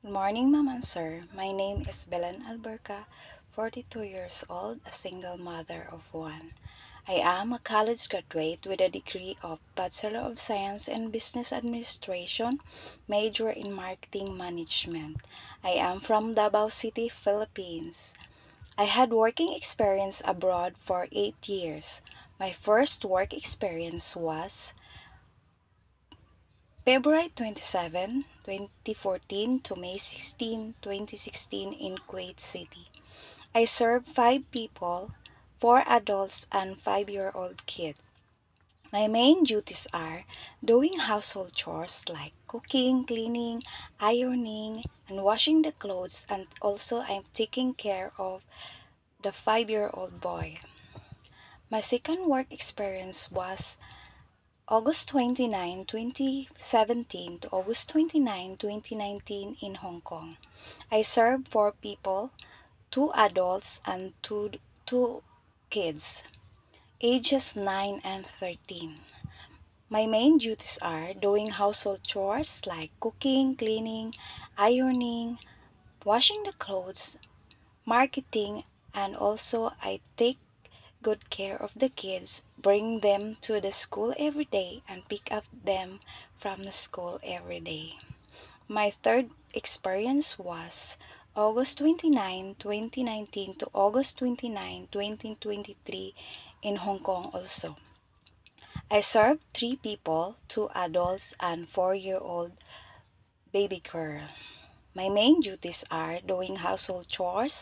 Good morning, Ma'am and Sir. My name is Belen Alberca, 42 years old, a single mother of one. I am a college graduate with a degree of Bachelor of Science in Business Administration, major in Marketing Management. I am from Davao City, Philippines. I had working experience abroad for 8 years. My first work experience was February 27, 2014 to May 16, 2016 in Kuwait City. I served 5 people, 4 adults and 5-year-old kids. My main duties are doing household chores like cooking, cleaning, ironing, and washing the clothes, and also I'm taking care of the 5-year-old boy. My second work experience was August 29, 2017 to August 29, 2019 in Hong Kong. I served 4 people, 2 adults and two kids, ages 9 and 13. My main duties are doing household chores like cooking, cleaning, ironing, washing the clothes, marketing, and also I take good care of the kids, bring them to the school every day, and pick up them from the school every day. My third experience was August 29, 2019 to August 29, 2023 in Hong Kong also. I served 3 people, 2 adults and 4-year-old baby girl. My main duties are doing household chores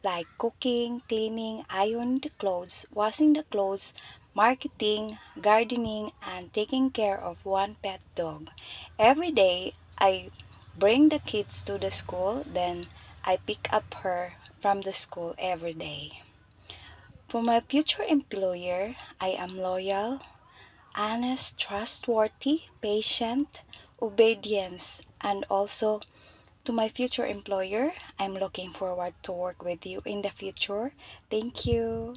like cooking, cleaning, ironing the clothes, washing the clothes, marketing, gardening, and taking care of one pet dog. Every day, I bring the kids to the school, then I pick up her from the school every day. For my future employer, I am loyal, honest, trustworthy, patient, obedient, and also to my future employer, I'm looking forward to work with you in the future. Thank you.